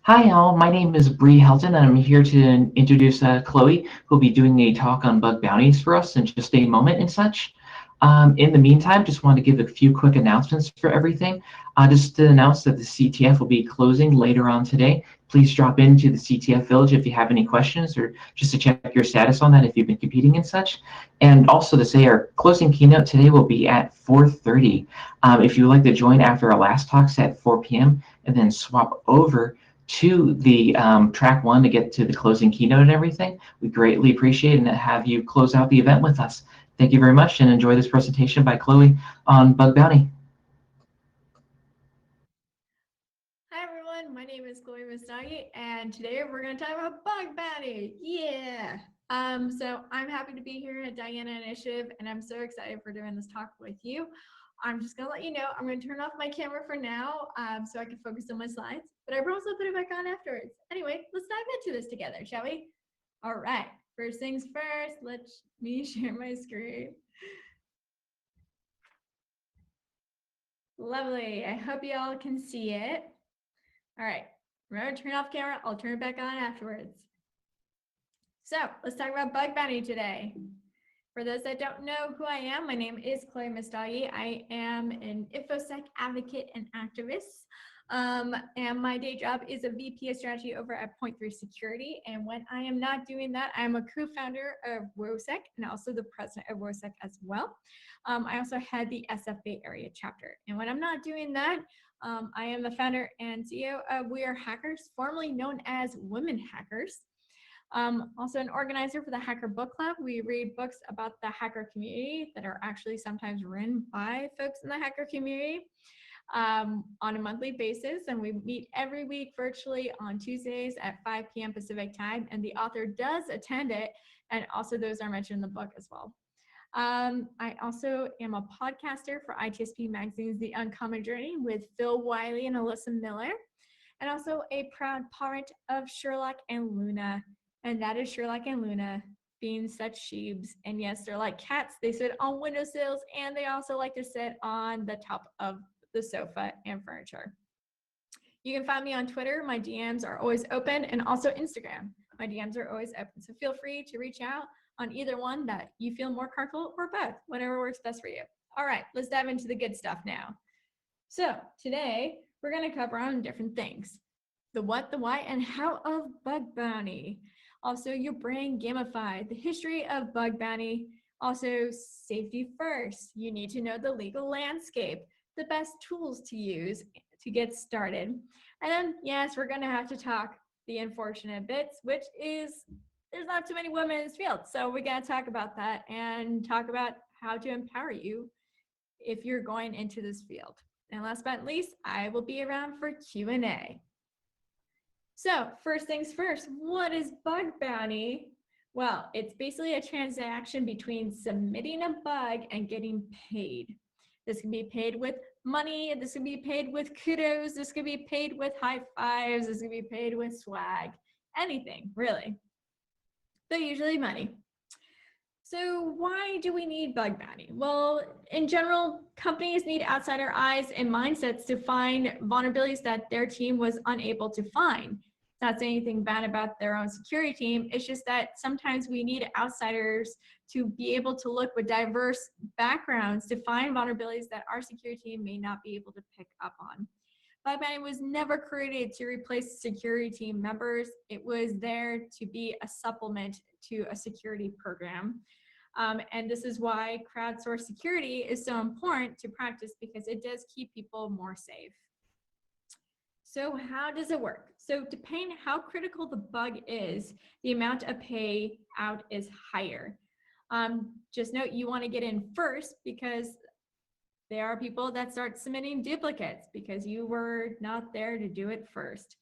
Hi all, my name is Bree Helton and I'm here to introduce Chloe, who'll be doing a talk on bug bounties for us in just a moment and such. In the meantime, just want to give a few quick announcements for everything. Just to announce that the CTF will be closing later on today. Please drop into the CTF Village if you have any questions or just to check your status on that if you've been competing and such. And also to say our closing keynote today will be at 4:30. If you'd like to join after our last talks at 4 p.m. and then swap over to the track one to get to the closing keynote and everything, we greatly appreciate and have you close out the event with us. Thank you very much and enjoy this presentation by Chloe on bug bounty. Hi everyone, my name is Messdaghi, and today we're going to talk about bug bounty. Yeah. So I'm happy to be here at Diana Initiative, and I'm so excited for doing this talk with you. I'm just going to let you know I'm going to turn off my camera for now, so I can focus on my slides. But I promise I'll put it back on afterwards. Anyway, let's dive into this together, shall we? All right. First things first. Let me share my screen. Lovely. I hope you all can see it. All right, remember to turn off camera. I'll turn it back on afterwards. So let's talk about bug bounty today. For those that don't know who I am, my name is Chloe Messdaghi. I am an InfoSec advocate and activist. And my day job is a VP of strategy over at Point3 Security. And when I am not doing that, I'm a co-founder of WOSEC and also the president of WOSEC as well. I also head the SF Bay Area chapter. And when I'm not doing that, I am the founder and CEO of We Are Hackers, formerly known as Women Hackers. Also an organizer for the Hacker Book Club. We read books about the hacker community that are actually sometimes written by folks in the hacker community on a monthly basis. And we meet every week virtually on Tuesdays at 5 p.m. Pacific time. And the author does attend it. And also those are mentioned in the book as well. I also am a podcaster for ITSP Magazine's The Uncommon Journey with Phil Wiley and Alyssa Miller. And also a proud parent of Sherlock and Luna. And that is Sherlock and Luna being such sheeps. And yes, they're like cats. They sit on windowsills and they also like to sit on the top of the sofa and furniture. You can find me on Twitter. My DMs are always open, and also Instagram. My DMs are always open. So feel free to reach out on either one that you feel more comfortable, or both, whatever works best for you. All right, let's dive into the good stuff now. So today we're going to cover on different things: the what, the why, and how of bug bounty. Also, your brain gamified, the history of bug bounty. Also, safety first. You need to know the legal landscape, the best tools to use to get started. And then, yes, we're going to have to talk the unfortunate bits, which is there's not too many women in this field. So we got to talk about that and talk about how to empower you if you're going into this field. And last but not least, I will be around for Q&A. So first things first, what is bug bounty? Well, it's basically a transaction between submitting a bug and getting paid. This can be paid with money, this can be paid with kudos, this can be paid with high fives, this can be paid with swag, anything really, but usually money. So why do we need bug bounty? Well, in general, companies need outsider eyes and mindsets to find vulnerabilities that their team was unable to find. It's not saying anything bad about their own security team. It's just that sometimes we need outsiders to be able to look with diverse backgrounds to find vulnerabilities that our security team may not be able to pick up on. Bug bounty was never created to replace security team members. It was there to be a supplement to a security program. And this is why crowdsourced security is so important to practice, because it does keep people more safe. So how does it work? So depending on how critical the bug is, the amount of payout is higher. Just note you want to get in first, because there are people that start submitting duplicates because you were not there to do it first.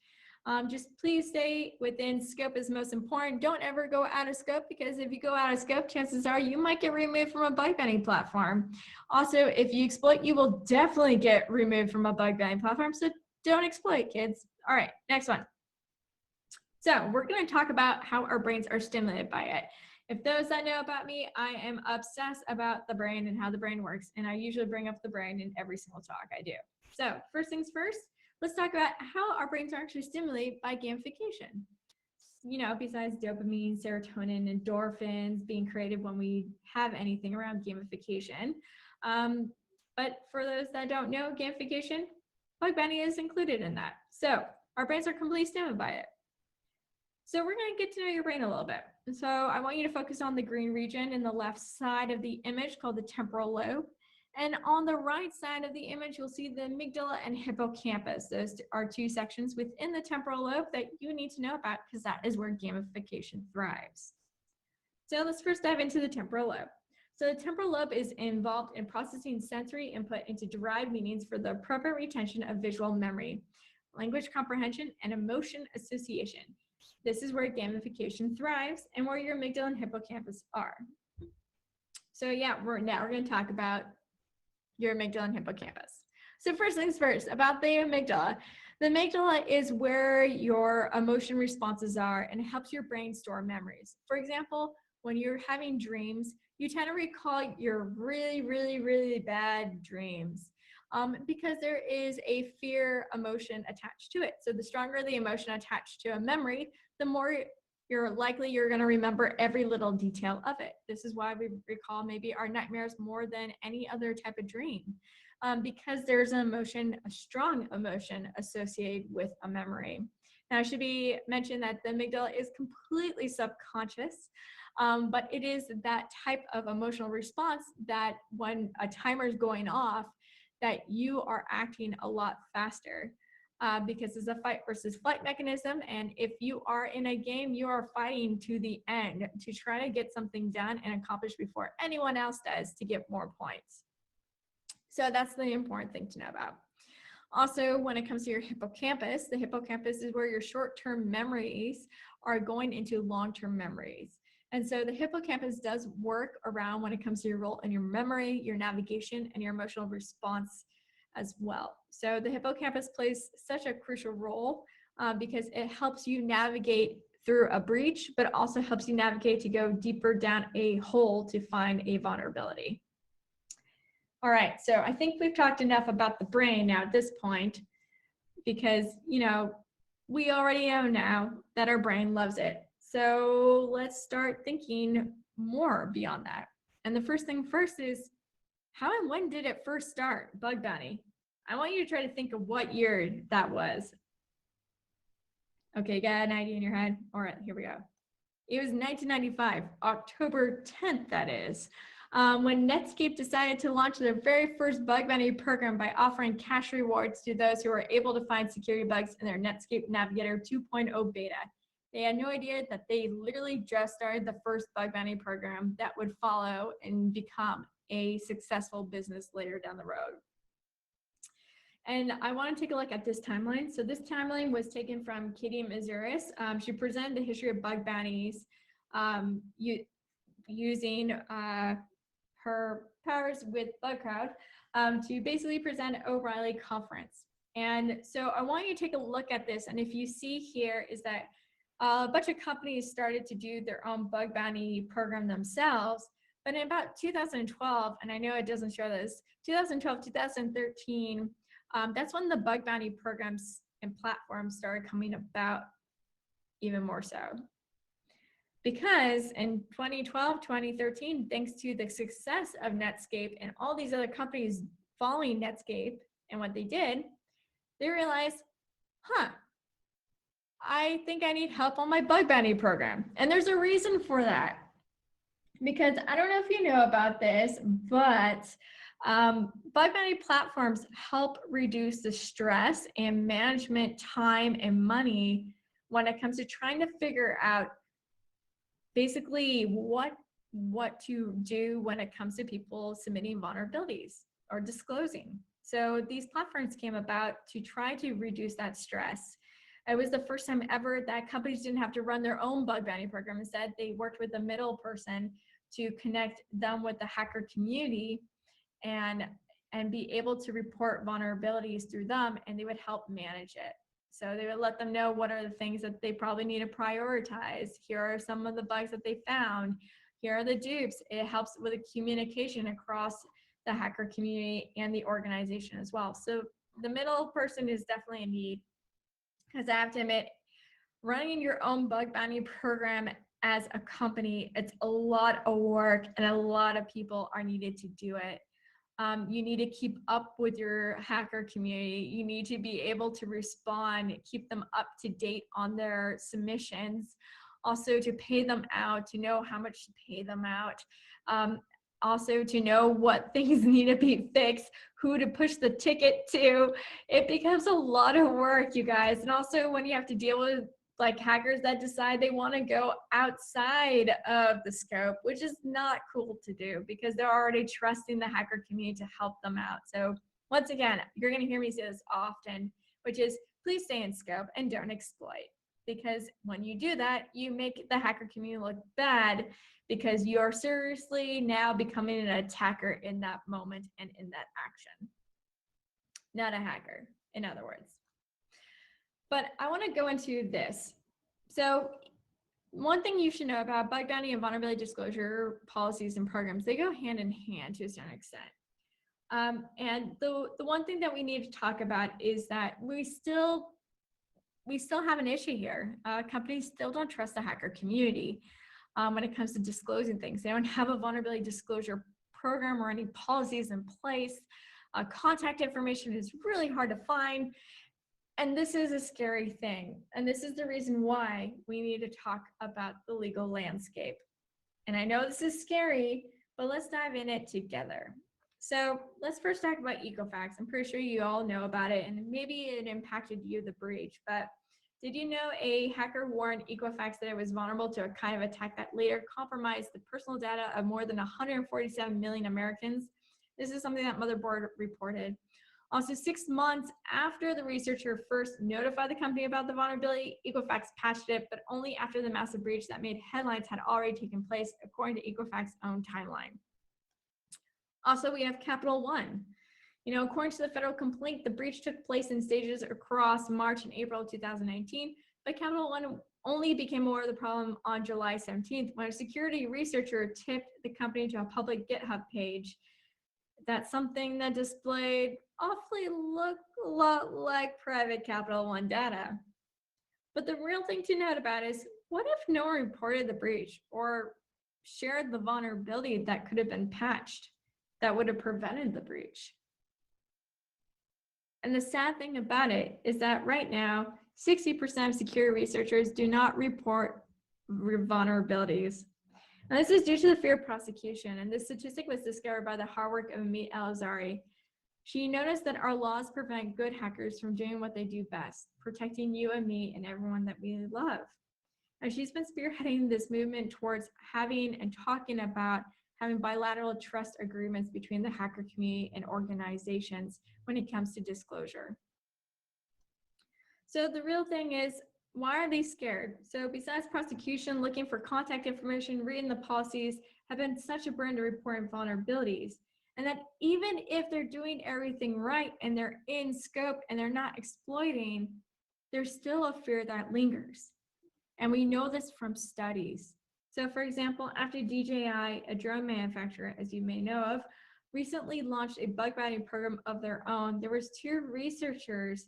Just please stay within scope is most important. Don't ever go out of scope, because if you go out of scope, chances are you might get removed from a bug bounty platform. Also, if you exploit, you will definitely get removed from a bug bounty platform. So don't exploit, kids. All right, next one. So we're going to talk about how our brains are stimulated by it. If those that know about me, I am obsessed about the brain and how the brain works. And I usually bring up the brain in every single talk I do. So first things first, let's talk about how our brains are actually stimulated by gamification. You know, besides dopamine, serotonin, endorphins being created when we have anything around gamification. But for those that don't know, gamification, bug bounty is included in that. So our brains are completely stimulated by it. So we're going to get to know your brain a little bit. So I want you to focus on the green region in the left side of the image called the temporal lobe. And on the right side of the image, you'll see the amygdala and hippocampus. Those are two sections within the temporal lobe that you need to know about because that is where gamification thrives. So let's first dive into the temporal lobe. So the temporal lobe is involved in processing sensory input into derived meanings for the appropriate retention of visual memory, language comprehension, and emotion association. This is where gamification thrives and where your amygdala and hippocampus are. So yeah, we're going to talk about your amygdala and hippocampus. So first things first, about the amygdala. The amygdala is where your emotion responses are and it helps your brain store memories. For example, when you're having dreams, you tend to recall your really bad dreams because there is a fear emotion attached to it. So the stronger the emotion attached to a memory, the more you're going to remember every little detail of it. This is why we recall maybe our nightmares more than any other type of dream, because there's an emotion, a strong emotion associated with a memory. Now, it should be mentioned that the amygdala is completely subconscious, but it is that type of emotional response that when a timer is going off, that you are acting a lot faster. Because it's a fight versus flight mechanism. And if you are in a game, you are fighting to the end to try to get something done and accomplished before anyone else does to get more points. So that's the important thing to know about. Also, when it comes to your hippocampus, the hippocampus is where your short-term memories are going into long-term memories. And so the hippocampus does work around when it comes to your role in your memory, your navigation, and your emotional response as well. So the hippocampus plays such a crucial role because it helps you navigate through a breach, but also helps you navigate to go deeper down a hole to find a vulnerability. All right, so I think we've talked enough about the brain now at this point because, you know, we already know now that our brain loves it. So let's start thinking more beyond that. And the first thing first is, how and when did it first start, bug bounty? I want you to try to think of what year that was. Okay, got an idea in your head? All right, here we go. It was 1995, October 10th, that is, when Netscape decided to launch their very first bug bounty program by offering cash rewards to those who were able to find security bugs in their Netscape Navigator 2.0 beta. They had no idea that they literally just started the first bug bounty program that would follow and become a successful business later down the road. And I want to take a look at this timeline. So this timeline was taken from Katie Mazuris. She presented the history of bug bounties using her powers with BugCrowd to basically present an O'Reilly conference. And so I want you to take a look at this. And if you see here is that a bunch of companies started to do their own bug bounty program themselves. But in about 2012, and I know it doesn't show this, 2012, 2013, that's when the bug bounty programs and platforms started coming about even more so. Because in 2012, 2013, thanks to the success of Netscape and all these other companies following Netscape and what they did, they realized, I think I need help on my bug bounty program. And there's a reason for that. Because I don't know if you know about this, but bug bounty platforms help reduce the stress and management time and money when it comes to trying to figure out basically what to do when it comes to people submitting vulnerabilities or disclosing. So these platforms came about to try to reduce that stress. It was the first time ever that companies didn't have to run their own bug bounty program. Instead, they worked with a middle person to connect them with the hacker community and be able to report vulnerabilities through them, and they would help manage it. So they would let them know what are the things that they probably need to prioritize. Here are some of the bugs that they found. Here are the dupes. It helps with the communication across the hacker community and the organization as well. So the middle person is definitely in need, because I have to admit, running your own bug bounty program as a company, it's a lot of work and a lot of people are needed to do it. You need to keep up with your hacker community. You need to be able to respond, keep them up to date on their submissions, also to pay them out, to know how much to pay them out, also to know what things need to be fixed, who to push the ticket to. It becomes a lot of work, you guys. And also when you have to deal with like hackers that decide they want to go outside of the scope, which is not cool to do because they're already trusting the hacker community to help them out. So once again, you're going to hear me say this often, which is please stay in scope and don't exploit. Because when you do that, you make the hacker community look bad because you're seriously now becoming an attacker in that moment and in that action. Not a hacker, in other words. But I want to go into this. So one thing you should know about bug bounty and vulnerability disclosure policies and programs, they go hand in hand to a certain extent. And the one thing that we need to talk about is that we still have an issue here. Companies still don't trust the hacker community when it comes to disclosing things. They don't have a vulnerability disclosure program or any policies in place. Contact information is really hard to find. And this is a scary thing. And this is the reason why we need to talk about the legal landscape. And I know this is scary, but let's dive in it together. So let's first talk about Equifax. I'm pretty sure you all know about it, and maybe it impacted you, the breach. But did you know a hacker warned Equifax that it was vulnerable to a kind of attack that later compromised the personal data of more than 147 million Americans? This is something that Motherboard reported. Also, 6 months after the researcher first notified the company about the vulnerability, Equifax patched it, but only after the massive breach that made headlines had already taken place, according to Equifax's own timeline. Also, we have Capital One. According to the federal complaint, the breach took place in stages across March and April of 2019, but Capital One only became aware of the problem on July 17th when a security researcher tipped the company to a public GitHub page. That's something that displayed awfully look a lot like private Capital One data. But the real thing to note about is, what if no one reported the breach or shared the vulnerability that could have been patched that would have prevented the breach? And the sad thing about it is that right now, 60% of security researchers do not report vulnerabilities. And this is due to the fear of prosecution. And this statistic was discovered by the hard work of Amit El-Azhari. She noticed that our laws prevent good hackers from doing what they do best, protecting you and me and everyone that we love. And she's been spearheading this movement towards having and talking about having bilateral trust agreements between the hacker community and organizations when it comes to disclosure. So the real thing is, why are they scared? So besides prosecution, looking for contact information, reading the policies have been such a burden to report vulnerabilities. And that even if they're doing everything right and they're in scope and they're not exploiting, there's still a fear that lingers. And we know this from studies. So for example, after DJI, a drone manufacturer, as you may know of, recently launched a bug bounty program of their own, there was 2 researchers,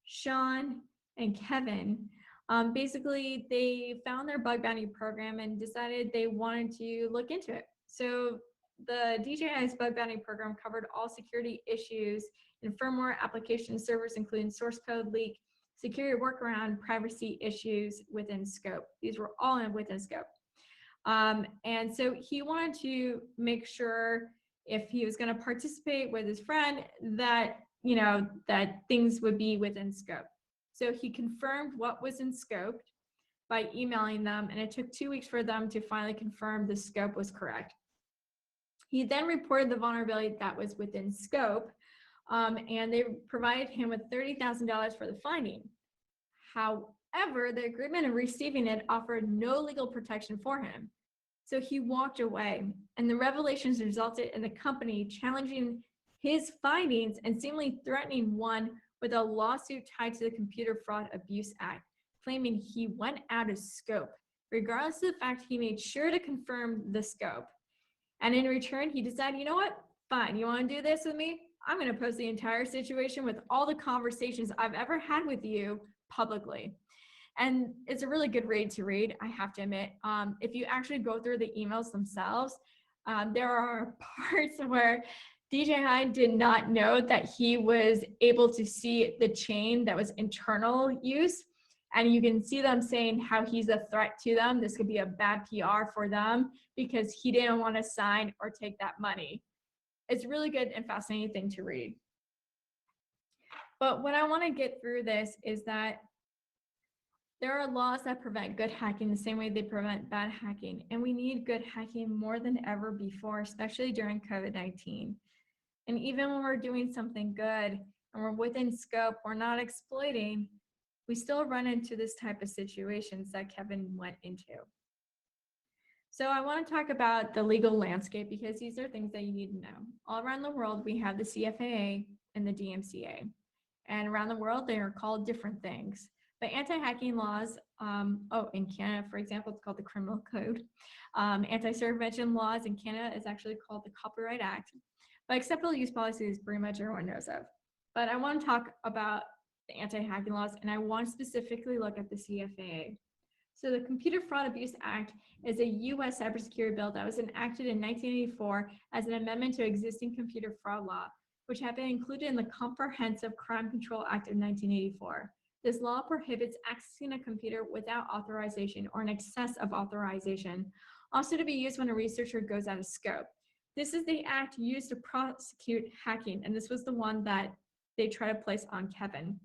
Sean and Kevin. Basically, they found their bug bounty program and decided they wanted to look into it. So the DJI's bug bounty program covered all security issues in firmware, application servers, including source code leak, security workaround, privacy issues within scope. These were all within scope. And so he wanted to make sure if he was going to participate with his friend that, that things would be within scope. So he confirmed what was in scope by emailing them, and it took 2 weeks for them to finally confirm the scope was correct. He then reported the vulnerability that was within scope, and they provided him with $30,000 for the finding. However, the agreement of receiving it offered no legal protection for him. So he walked away, and the revelations resulted in the company challenging his findings and seemingly threatening one with a lawsuit tied to the Computer Fraud Abuse Act, claiming he went out of scope, regardless of the fact he made sure to confirm the scope. And in return, he decided, you know what? Fine, you want to do this with me? I'm going to post the entire situation with all the conversations I've ever had with you publicly. And it's a really good read to read, I have to admit. If you actually go through the emails themselves, there are parts where DJ Hyde did not know that he was able to see the chain that was internal use. And you can see them saying how he's a threat to them. This could be a bad PR for them because he didn't want to sign or take that money. It's really good and fascinating thing to read. But what I want to get through this is that there are laws that prevent good hacking the same way they prevent bad hacking. And we need good hacking more than ever before, especially during COVID-19. And even when we're doing something good and we're within scope, we're not exploiting, we still run into this type of situations that Kevin went into. So I want to talk about the legal landscape because these are things that you need to know. All around the world, we have the CFAA and the DMCA. And around the world, they are called different things. But anti-hacking laws, in Canada, for example, it's called the Criminal Code. Anti-circumvention laws in Canada is actually called the Copyright Act. But acceptable use policies, pretty much everyone knows of. But I want to talk about the anti-hacking laws, and I want to specifically look at the CFAA. So the Computer Fraud Abuse Act is a U.S. cybersecurity bill that was enacted in 1984 as an amendment to existing computer fraud law, which had been included in the Comprehensive Crime Control Act of 1984. This law prohibits accessing a computer without authorization or in excess of authorization, also to be used when a researcher goes out of scope. This is the act used to prosecute hacking, and this was the one that they try to place on Kevin.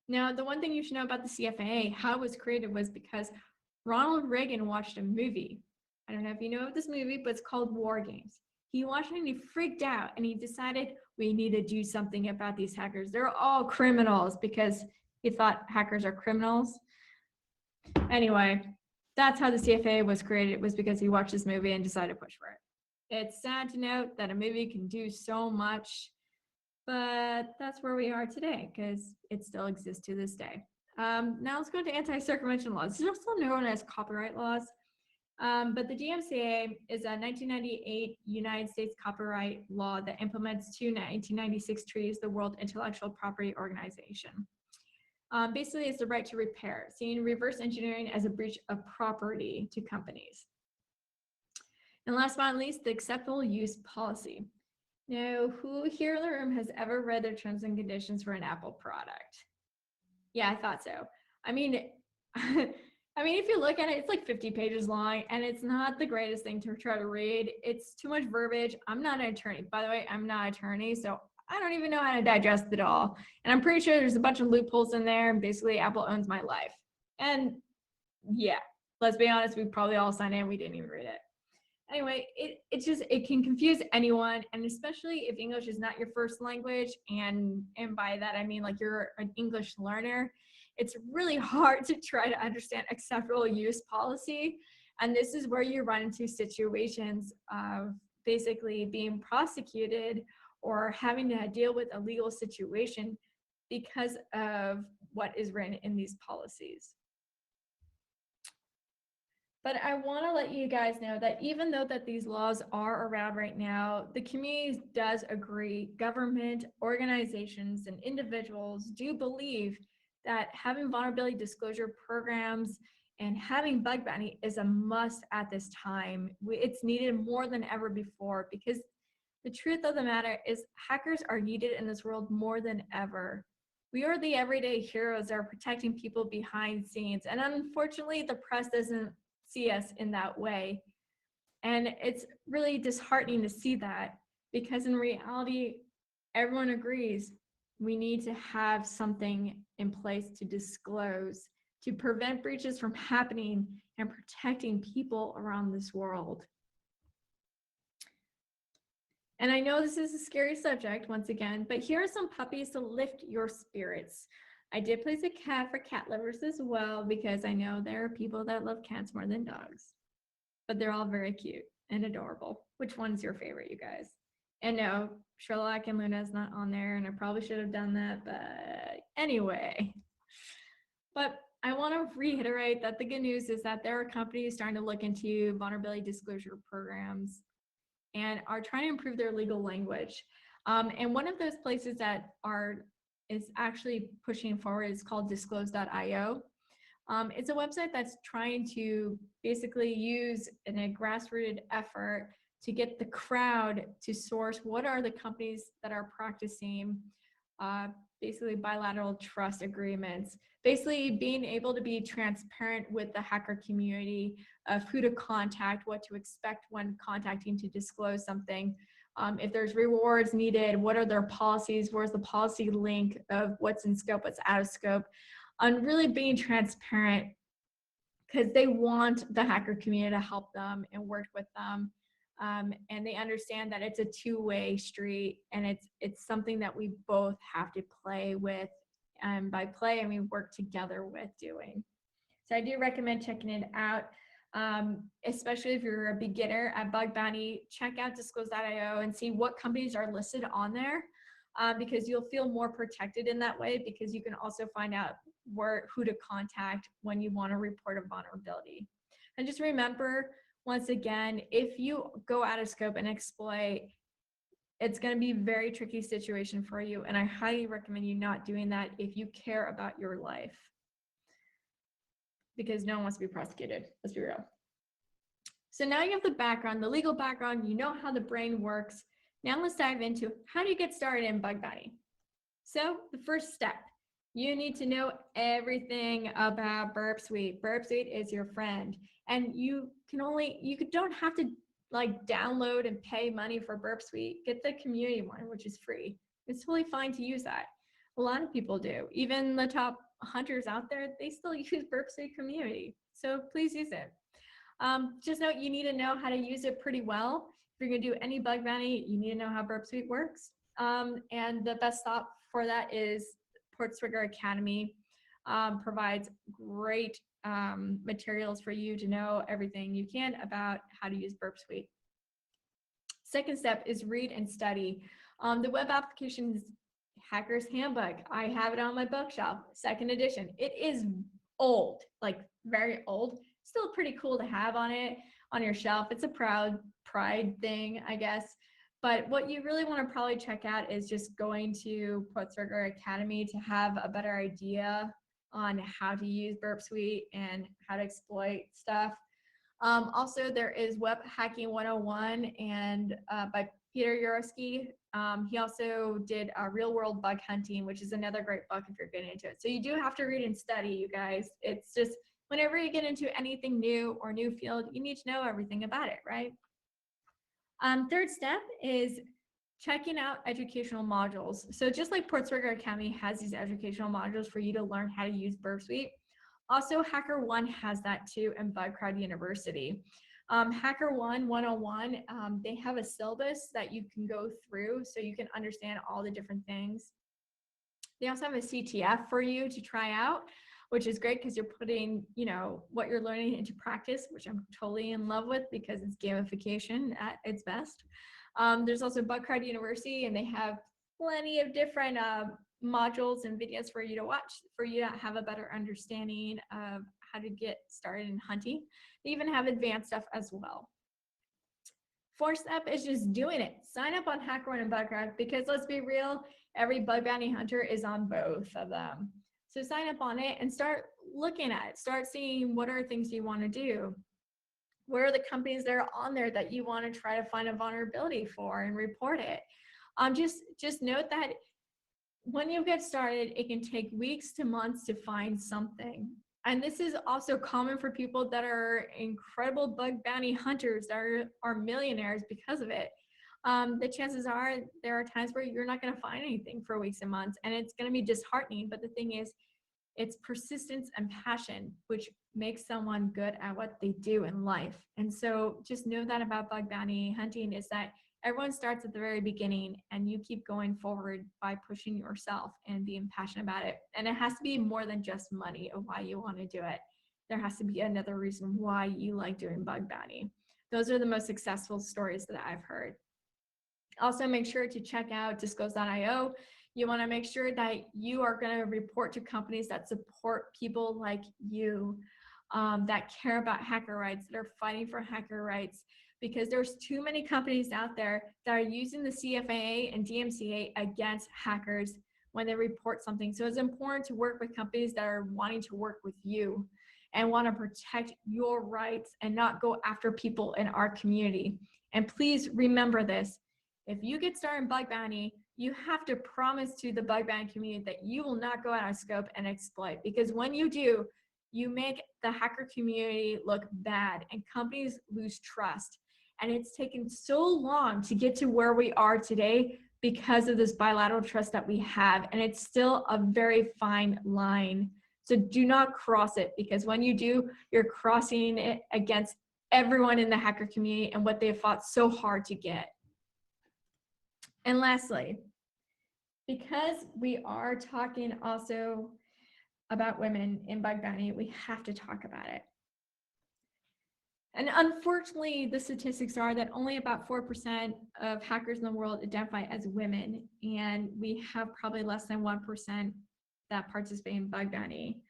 Now, the one thing you should know about the CFAA, how it was created was because Ronald Reagan watched a movie. I don't know if you know of this movie, but it's called War Games. He watched it and he freaked out and he decided we need to do something about these hackers. They're all criminals because he thought hackers are criminals. Anyway, that's how the CFAA was created. It was because he watched this movie and decided to push for it. It's sad to note that a movie can do so much, but that's where we are today because it still exists to this day. Now let's go into anti-circumvention laws. It's also known as copyright laws. But the DMCA is a 1998 United States copyright law that implements two 1996 treaties, the World Intellectual Property Organization. Basically, it's the right to repair, seeing reverse engineering as a breach of property to companies. And last but not least, the acceptable use policy. Now, who here in the room has ever read the terms and conditions for an Apple product? Yeah, I thought so. I mean, if you look at it, it's like 50 pages long, and it's not the greatest thing to try to read. It's too much verbiage. I'm not an attorney. By the way, I'm not an attorney, so I don't even know how to digest it all. And I'm pretty sure there's a bunch of loopholes in there, and basically Apple owns my life. And yeah, let's be honest, we probably all signed in, we didn't even read it. Anyway, it can confuse anyone, and especially if English is not your first language, and by that I mean like you're an English learner, it's really hard to try to understand acceptable use policy. And this is where you run into situations of basically being prosecuted or having to deal with a legal situation because of what is written in these policies. But I want to let you guys know that even though that these laws are around right now, the community does agree, government, organizations, and individuals do believe that having vulnerability disclosure programs and having bug bounty is a must at this time. It's needed more than ever before because the truth of the matter is hackers are needed in this world more than ever. We are the everyday heroes that are protecting people behind scenes. And unfortunately, the press doesn't see us in that way. And it's really disheartening to see that because in reality, everyone agrees we need to have something in place to disclose, to prevent breaches from happening and protecting people around this world. And I know this is a scary subject once again, but here are some puppies to lift your spirits. I did place a cat for cat lovers as well because I know there are people that love cats more than dogs, but they're all very cute and adorable. Which one's your favorite, you guys? And no, Sherlock and Luna's not on there, and I probably should have done that, but anyway. But I want to reiterate that the good news is that there are companies starting to look into vulnerability disclosure programs and are trying to improve their legal language. And one of those places that is actually pushing forward is called disclose.io. It's a website that's trying to basically use in a grassrooted effort to get the crowd to source what are the companies that are practicing basically bilateral trust agreements, basically being able to be transparent with the hacker community of who to contact, what to expect when contacting to disclose something. If there's rewards needed, what are their policies, where's the policy link of what's in scope, what's out of scope, on really being transparent, because they want the hacker community to help them and work with them. And they understand that it's a two-way street, and it's something that we both have to play with. And by play, I mean work together with doing. So I do recommend checking it out, especially if you're a beginner at Bug Bounty. Check out disclose.io and see what companies are listed on there, because you'll feel more protected in that way, because you can also find out who to contact when you want to report a vulnerability. And just remember, once again, if you go out of scope and exploit, it's going to be a very tricky situation for you. And I highly recommend you not doing that if you care about your life, because no one wants to be prosecuted. Let's be real. So now you have the background, the legal background, you know how the brain works. Now let's dive into how do you get started in Bug Bounty. So the first step, you need to know everything about Burp Suite. Burp Suite is your friend, and you don't have to like download and pay money for Burp Suite. Get the community one, which is free. It's totally fine to use that. A lot of people do. Even the top hunters out there, they still use Burp Suite community. So please use it. Just note, you need to know how to use it pretty well. If you're gonna do any Bug Bounty, you need to know how Burp Suite works. And the best stop for that is Portswigger Academy. Provides great materials for you to know everything you can about how to use Burp Suite. Second step is read and study. The web application is Hacker's Handbook. I have it on my bookshelf, 2nd edition. It is old, like very old. Still pretty cool to have on your shelf. It's a pride thing, I guess. But what you really want to probably check out is just going to Portswigger Academy to have a better idea on how to use Burp Suite and how to exploit stuff. Also, there is Web Hacking 101 and by Peter Yorosky. He also did Real World Bug Hunting, which is another great book if you're getting into it. So you do have to read and study, you guys. It's just whenever you get into anything new or new field, you need to know everything about it, right? Third step is checking out educational modules. So just like Portswigger Academy has these educational modules for you to learn how to use Burp Suite, also HackerOne has that too, and BugCrowd University. HackerOne 101, they have a syllabus that you can go through so you can understand all the different things. They also have a CTF for you to try out, which is great because you're putting, what you're learning into practice, which I'm totally in love with because it's gamification at its best. There's also BugCrowd University, and they have plenty of different modules and videos for you to watch, for you to have a better understanding of how to get started in hunting. They even have advanced stuff as well. Fourth step is just doing it. Sign up on HackerOne and BugCrowd, because let's be real, every bug bounty hunter is on both of them. So sign up on it and start looking at it. Start seeing what are things you want to do. What are the companies that are on there that you want to try to find a vulnerability for and report it? Just note that when you get started, it can take weeks to months to find something. And this is also common for people that are incredible bug bounty hunters that are millionaires because of it. The chances are there are times where you're not going to find anything for weeks and months, and it's going to be disheartening. But the thing is, it's persistence and passion, which makes someone good at what they do in life. And so just know that about bug bounty hunting is that everyone starts at the very beginning, and you keep going forward by pushing yourself and being passionate about it. And it has to be more than just money of why you want to do it. There has to be another reason why you like doing bug bounty. Those are the most successful stories that I've heard. Also, make sure to check out disclose.io. You want to make sure that you are going to report to companies that support people like you, that care about hacker rights, that are fighting for hacker rights. because there's too many companies out there that are using the CFAA and DMCA against hackers when they report something. So it's important to work with companies that are wanting to work with you and want to protect your rights and not go after people in our community. And please remember this. If you get started in bug bounty, you have to promise to the bug bounty community that you will not go out of scope and exploit, because when you do, you make the hacker community look bad and companies lose trust. And it's taken so long to get to where we are today because of this bilateral trust that we have. And it's still a very fine line. So do not cross it, because when you do, you're crossing it against everyone in the hacker community and what they have fought so hard to get. And lastly, because we are talking also about women in bug bounty, we have to talk about it. And unfortunately, the statistics are that only about 4% of hackers in the world identify as women, and we have probably less than 1% that participate in bug bounty.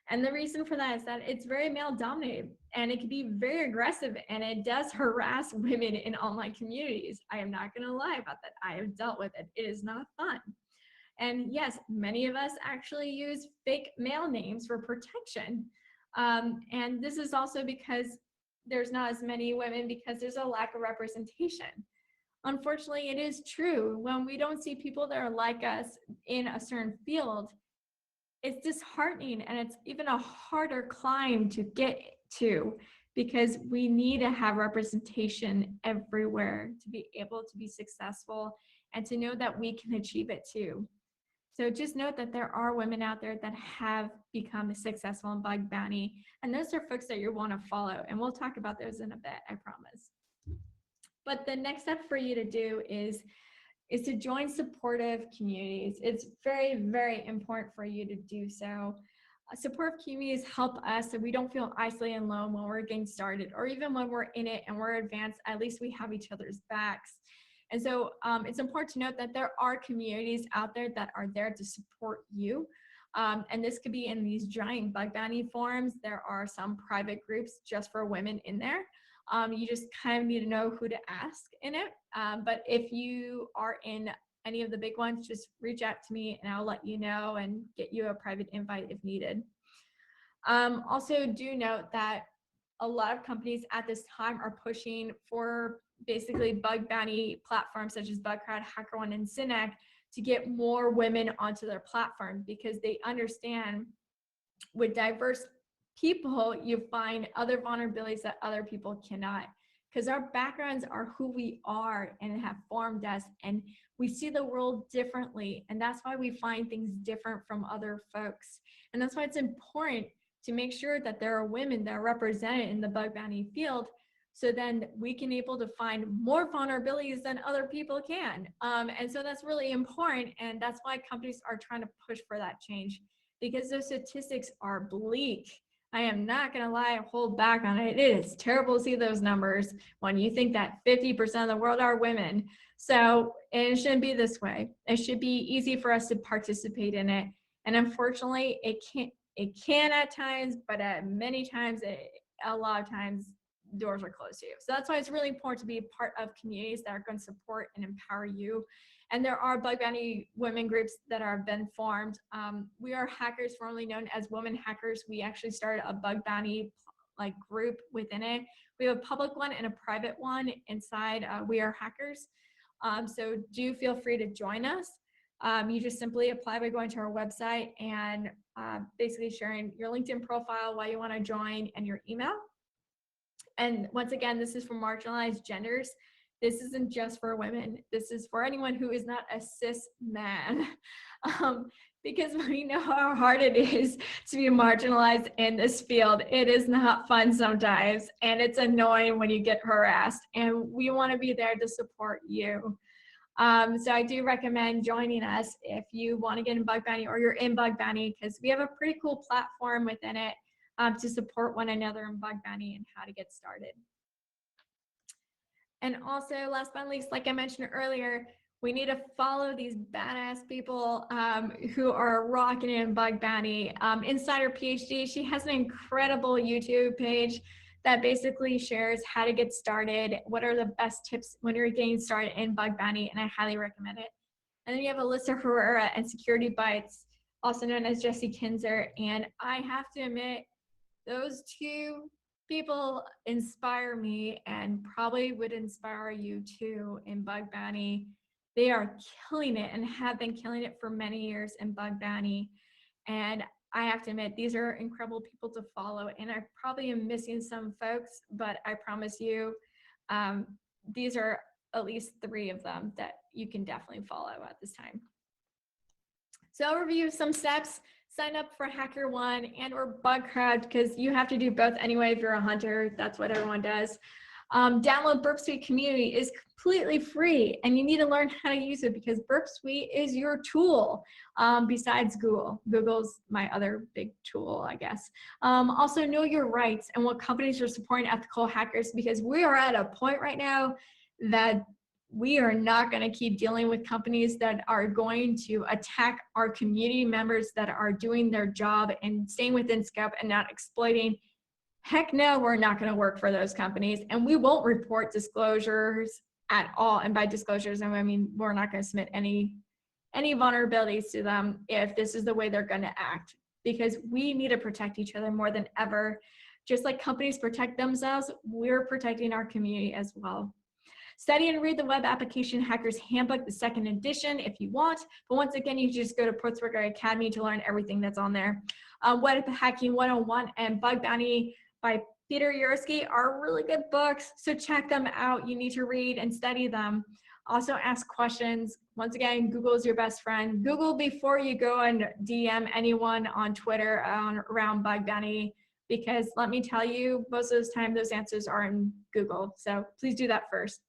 And the reason for that is that it's very male dominated, and it can be very aggressive, and it does harass women in online communities. I am not going to lie about that. I have dealt with it. It is not fun. And yes, many of us actually use fake male names for protection. And this is also because there's not as many women, because there's a lack of representation. Unfortunately, it is true. When we don't see people that are like us in a certain field, it's disheartening, and it's even a harder climb to get to, because we need to have representation everywhere to be able to be successful and to know that we can achieve it too. So just note that there are women out there that have become successful in bug bounty, and those are folks that you want to follow, and we'll talk about those in a bit, I promise. But the next step for you to do is to join supportive communities. It's very, very important for you to do so. Supportive communities help us so we don't feel isolated and alone when we're getting started, or even when we're in it and we're advanced, at least we have each other's backs. And so it's important to note that there are communities out there that are there to support you. And this could be in these giant bug bounty forums. There are some private groups just for women in there. You just kind of need to know who to ask in it. But if you are in any of the big ones, just reach out to me and I'll let you know and get you a private invite if needed. Also do note that a lot of companies at this time are pushing for basically bug bounty platforms such as Bugcrowd, HackerOne, and Synack to get more women onto their platform, because they understand with diverse people, you find other vulnerabilities that other people cannot, because our backgrounds are who we are and have formed us, and we see the world differently, and that's why we find things different from other folks. And that's why it's important to make sure that there are women that are represented in the bug bounty field, so then we can able to find more vulnerabilities than other people can. And so that's really important, and that's why companies are trying to push for that change, because those statistics are bleak. I am not gonna lie, hold back on it. It is terrible to see those numbers when you think that 50% of the world are women. So it shouldn't be this way. It should be easy for us to participate in it. And unfortunately, it can at times, but at many times, a lot of times, doors are closed to you. So that's why it's really important to be a part of communities that are going to support and empower you. And there are bug bounty women groups that have been formed. We are hackers, formerly known as Women Hackers. We actually started a bug bounty group within it. We have a public one and a private one inside We Are Hackers. So do feel free to join us. You just simply apply by going to our website and basically sharing your LinkedIn profile, why you want to join, and your email. And once again, this is for marginalized genders. This isn't just for women. This is for anyone who is not a cis man. Because we know how hard it is to be marginalized in this field. It is not fun sometimes, and it's annoying when you get harassed, and we want to be there to support you. So I do recommend joining us if you want to get in bug bounty or you're in bug bounty, because we have a pretty cool platform within it to support one another in bug bounty and how to get started. And also, last but not least, like I mentioned earlier, we need to follow these badass people who are rocking in bug bounty. Insider PhD, she has an incredible YouTube page that basically shares how to get started, what are the best tips when you're getting started in bug bounty, and I highly recommend it. And then you have Alyssa Herrera and Security Bytes, also known as Jesse Kinzer. And I have to admit, those two people inspire me and probably would inspire you too in bug bounty. They are killing it and have been killing it for many years in bug bounty. And I have to admit, these are incredible people to follow. And I probably am missing some folks, but I promise you, these are at least 3 of them that you can definitely follow at this time. So I'll review some steps. Sign up for HackerOne and or BugCrowd, because you have to do both anyway if you're a hunter. That's what everyone does. Download Burp Suite Community is completely free, and you need to learn how to use it because Burp Suite is your tool besides Google. Google's my other big tool, I guess. Also, know your rights and what companies are supporting ethical hackers, because we are at a point right now that we are not going to keep dealing with companies that are going to attack our community members that are doing their job and staying within scope and not exploiting. Heck no, we're not going to work for those companies, and we won't report disclosures at all. And by disclosures, I mean we're not going to submit any vulnerabilities to them if this is the way they're going to act, because we need to protect each other more than ever. Just like companies protect themselves, we're protecting our community as well. Study and read the Web Application Hackers Handbook, the 2nd edition, if you want. But once again, you just go to Portsburger Academy to learn everything that's on there. Web Hacking 101 and Bug Bounty by Peter Yursky are really good books, so check them out. You need to read and study them. Also ask questions. Once again, Google is your best friend. Google before you go and DM anyone on Twitter around Bug Bounty, because let me tell you, most of the time those answers are in Google. So please do that first.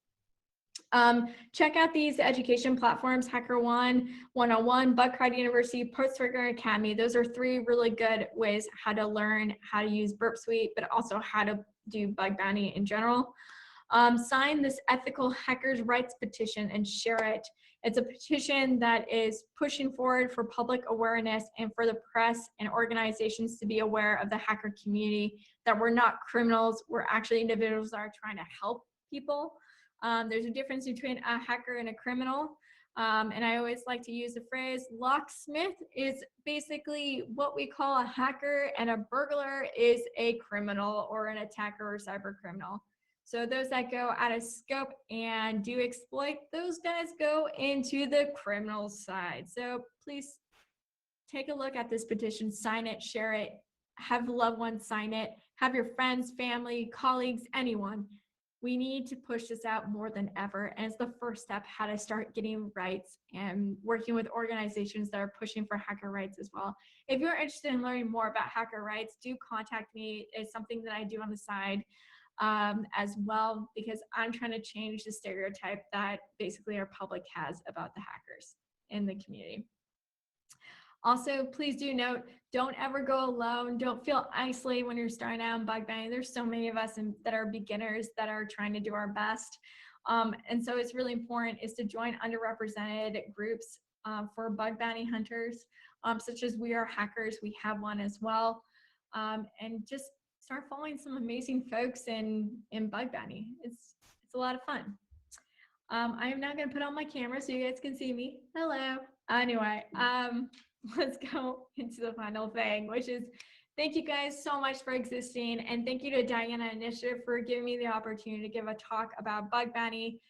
Check out these education platforms: HackerOne, 101, BugCrowd University, Portsburger Academy. Those are 3 really good ways how to learn how to use Burp Suite, but also how to do bug bounty in general. Sign this ethical hackers rights petition and share it. It's a petition that is pushing forward for public awareness and for the press and organizations to be aware of the hacker community, that we're not criminals, we're actually individuals that are trying to help people. There's a difference between a hacker and a criminal. And I always like to use the phrase, locksmith is basically what we call a hacker, and a burglar is a criminal or an attacker or cyber criminal. So those that go out of scope and do exploit, those guys go into the criminal side. So please take a look at this petition, sign it, share it, have loved ones sign it, have your friends, family, colleagues, anyone. We need to push this out more than ever, and it's the first step how to start getting rights and working with organizations that are pushing for hacker rights as well. If you're interested in learning more about hacker rights, do contact me. It's something that I do on the side as well, because I'm trying to change the stereotype that basically our public has about the hackers in the community. Also, please do note, don't ever go alone. Don't feel isolated when you're starting out in bug bounty. There's so many of us that are beginners that are trying to do our best. And so it's really important is to join underrepresented groups for bug bounty hunters, such as We Are Hackers. We have one as well. And just start following some amazing folks in bug bounty. It's a lot of fun. I am now going to put on my camera so you guys can see me. Hello. Anyway, let's go into the final thing, which is thank you guys so much for existing, and thank you to Diana Initiative for giving me the opportunity to give a talk about bug bounty.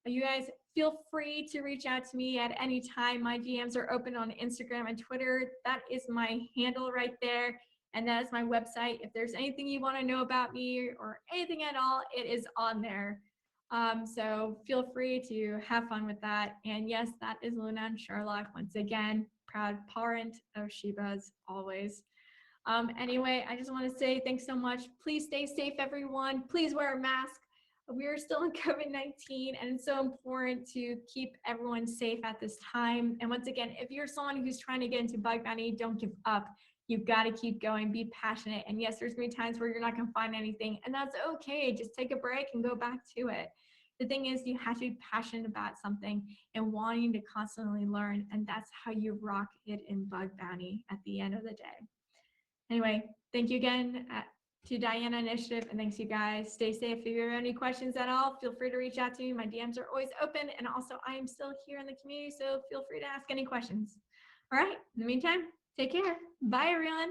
You guys feel free to reach out to me at any time. My DMs are open on Instagram and Twitter. That is my handle right there, and that is my website. If there's anything you want to know about me or anything at all, it is on there. So feel free to have fun with that. And yes, that is Luna and Sherlock once again. Proud parent of Sheba's always. Anyway, I just want to say thanks so much. Please stay safe, everyone. Please wear a mask. We are still in COVID-19, and it's so important to keep everyone safe at this time. And once again, if you're someone who's trying to get into bug bounty, don't give up. You've got to keep going, be passionate. And yes, there's going to be times where you're not going to find anything, and that's okay. Just take a break and go back to it. The thing is, you have to be passionate about something and wanting to constantly learn, and that's how you rock it in bug bounty at the end of the day. Anyway, thank you again to Diana Initiative, and thanks you guys. Stay safe. If you have any questions at all, feel free to reach out to me. My DMs are always open, and also I am still here in the community, so feel free to ask any questions. All right, in the meantime, take care. Bye, everyone.